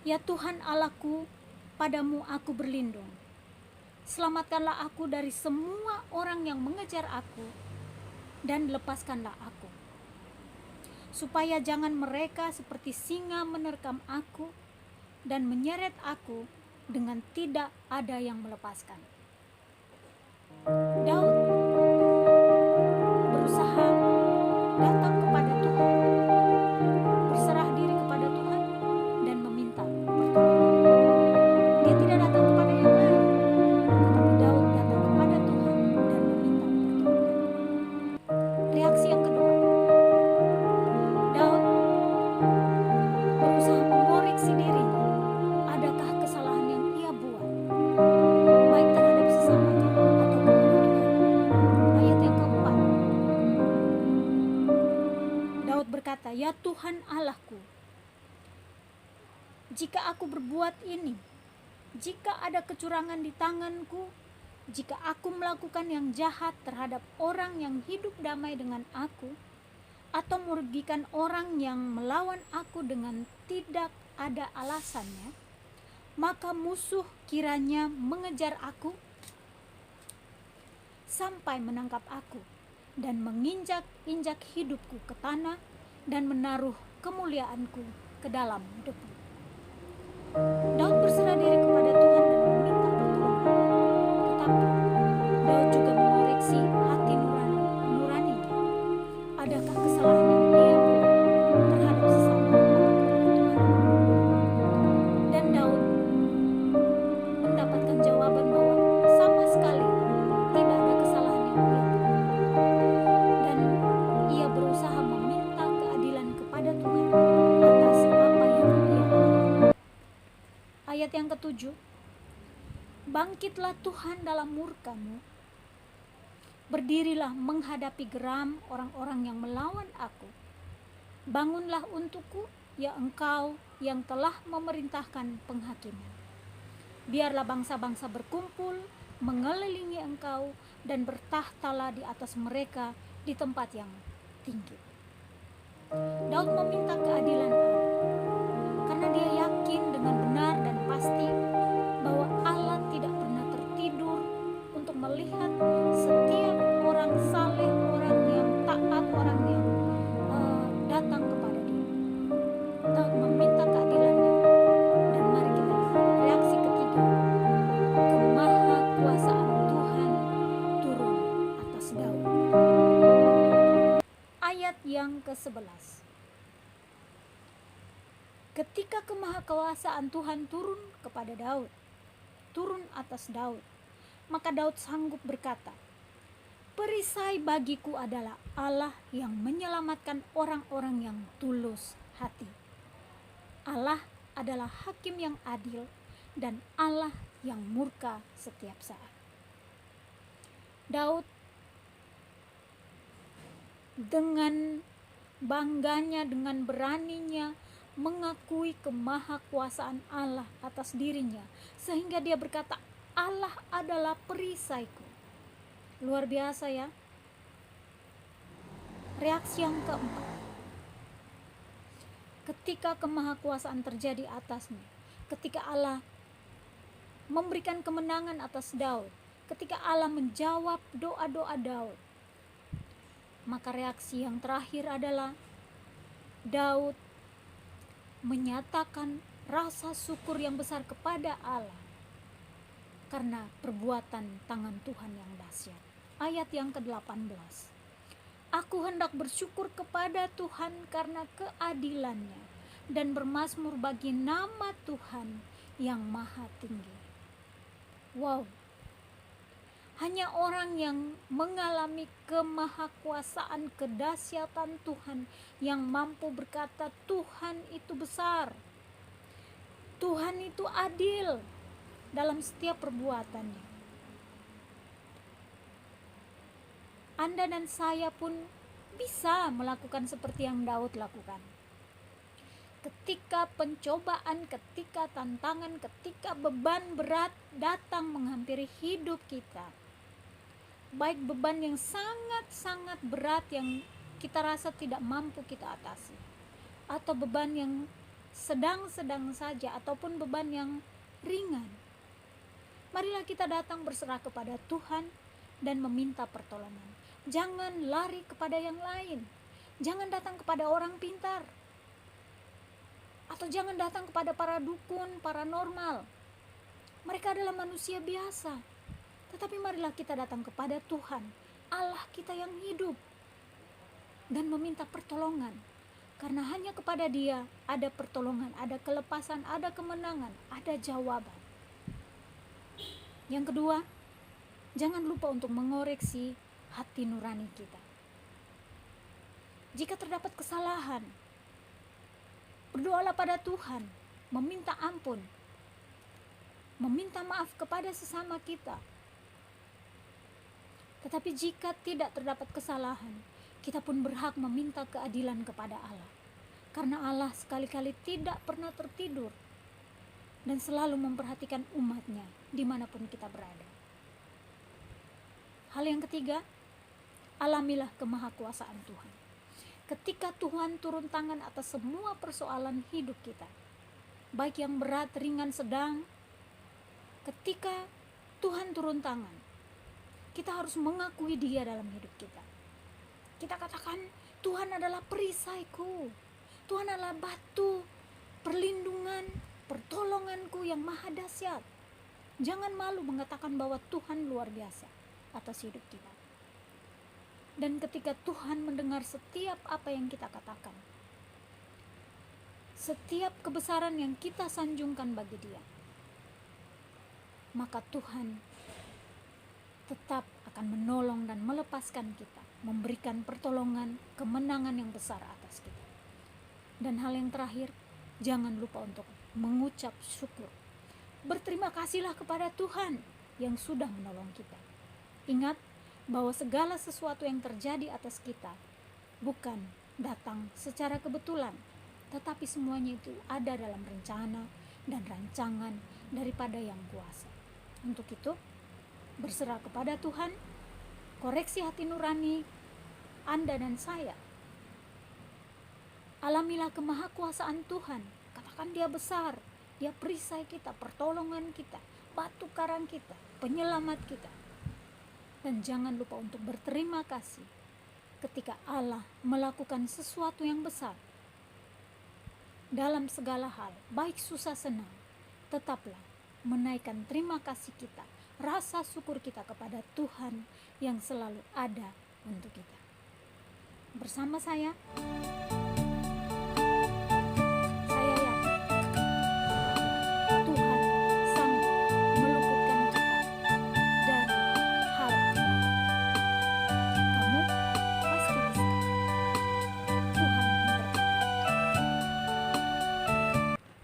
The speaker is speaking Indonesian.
Ya Tuhan Allahku, padamu aku berlindung. Selamatkanlah aku dari semua orang yang mengejar aku, dan lepaskanlah aku, supaya jangan mereka seperti singa menerkam aku dan menyeret aku dengan tidak ada yang melepaskan. Daud berusaha datang kepada Tuhan, berserah diri kepada Tuhan, dan meminta pertolongan. Dia tidak datang kepada yang lain, tetapi Daud datang kepada Tuhan dan meminta pertolongan. Reaksi yang kedua, Daud berusaha mengoreksi dirinya. Adakah kesalahan yang ia buat, baik terhadap sesamanya atau kepada Tuhan? Ayat yang keempat, Daud berkata, "Ya Tuhan Allahku, jika aku berbuat ini, jika ada kecurangan di tanganku, jika aku melakukan yang jahat terhadap orang yang hidup damai dengan aku, atau merugikan orang yang melawan aku dengan tidak ada alasannya, maka musuh kiranya mengejar aku sampai menangkap aku dan menginjak-injak hidupku ke tanah dan menaruh kemuliaanku ke dalam debu." Daud berserah diri kepada Tuhan dan meminta pertolongan. Tetapi Daud juga mengoreksi hati nuraninya. Adakah kesalahan yang ia buat terhadap sesama atau kepada Tuhan? Dan Daud mendapatkan jawaban bahwa sama sekali tidak ada kesalahan yang ia buat. Dan ia berusaha meminta keadilan kepada Tuhan atas apa yang ia lakukan. Ayat yang ketujuh, "Bangkitlah Tuhan dalam murka-Mu, berdirilah menghadapi geram orang-orang yang melawan aku. Bangunlah untukku, ya Engkau yang telah memerintahkan penghakiman. Biarlah bangsa-bangsa berkumpul mengelilingi Engkau dan bertahtalah di atas mereka di tempat yang tinggi." Daud meminta keadilan Allah karena dia yakin dengan benar dan pasti bahwa Allah tidak pernah tertidur untuk melihat setiap orang saleh, orang yang taat, orang yang datang kepada dia. Daud meminta keadilannya. Dan mari kita lihat reaksi ketiga, kemahakuasaan Tuhan turun atas Daud. Ayat yang ke-11, ketika kemahakuasaan Tuhan turun kepada Daud, turun atas Daud, maka Daud sanggup berkata, "Perisai bagiku adalah Allah yang menyelamatkan orang-orang yang tulus hati. Allah adalah hakim yang adil dan Allah yang murka setiap saat." Daud dengan bangganya, dengan beraninya mengakui kemahakuasaan Allah atas dirinya, sehingga dia berkata, "Allah adalah perisaiku." Luar biasa ya. Reaksi yang keempat, ketika kemahakuasaan terjadi atasnya, ketika Allah memberikan kemenangan atas Daud, ketika Allah menjawab doa-doa Daud, maka reaksi yang terakhir adalah Daud menyatakan rasa syukur yang besar kepada Allah karena perbuatan tangan Tuhan yang dahsyat. Ayat yang ke-18, "Aku hendak bersyukur kepada Tuhan karena keadilannya dan bermazmur bagi nama Tuhan yang maha tinggi." Wow, hanya orang yang mengalami kemahakuasaan, kedahsyatan Tuhan yang mampu berkata, Tuhan itu besar, Tuhan itu adil dalam setiap perbuatannya. Anda dan saya pun bisa melakukan seperti yang Daud lakukan. Ketika pencobaan, ketika tantangan, ketika beban berat datang menghampiri hidup kita, baik beban yang sangat-sangat berat yang kita rasa tidak mampu kita atasi, atau beban yang sedang-sedang saja ataupun beban yang ringan, marilah kita datang berserah kepada Tuhan dan meminta pertolongan. Jangan lari kepada yang lain. Jangan datang kepada orang pintar. Atau jangan datang kepada para dukun, paranormal. Mereka adalah manusia biasa. Tetapi marilah kita datang kepada Tuhan, Allah kita yang hidup, dan meminta pertolongan. Karena hanya kepada Dia ada pertolongan, ada kelepasan, ada kemenangan, ada jawaban. Yang kedua, jangan lupa untuk mengoreksi hati nurani kita. Jika terdapat kesalahan, berdoalah pada Tuhan, meminta ampun, meminta maaf kepada sesama kita. Tetapi jika tidak terdapat kesalahan, kita pun berhak meminta keadilan kepada Allah. Karena Allah sekali-kali tidak pernah tertidur dan selalu memperhatikan umatnya dimanapun kita berada. Hal yang ketiga, alamilah kemahakuasaan Tuhan. Ketika Tuhan turun tangan atas semua persoalan hidup kita, baik yang berat, ringan, sedang, ketika Tuhan turun tangan, kita harus mengakui Dia dalam hidup kita. Kita katakan, Tuhan adalah perisaiku, Tuhan adalah batu perlindungan, pertolonganku yang maha dahsyat. Jangan malu mengatakan bahwa Tuhan luar biasa atas hidup kita. Dan ketika Tuhan mendengar setiap apa yang kita katakan, setiap kebesaran yang kita sanjungkan bagi Dia, maka Tuhan tetap akan menolong dan melepaskan kita, memberikan pertolongan, kemenangan yang besar atas kita. Dan hal yang terakhir, jangan lupa untuk mengucap syukur. Berterima kasihlah kepada Tuhan yang sudah menolong kita. Ingat bahwa segala sesuatu yang terjadi atas kita bukan datang secara kebetulan, tetapi semuanya itu ada dalam rencana dan rancangan daripada yang kuasa. Untuk itu, berserah kepada Tuhan, koreksi hati nurani Anda dan saya. Alamilah kemahakuasaan Tuhan. Katakan Dia besar, Dia perisai kita, pertolongan kita, batu karang kita, penyelamat kita. Dan jangan lupa untuk berterima kasih ketika Allah melakukan sesuatu yang besar. Dalam segala hal, baik susah senang, tetaplah menaikkan terima kasih kita, rasa syukur kita kepada Tuhan yang selalu ada untuk kita. Bersama saya,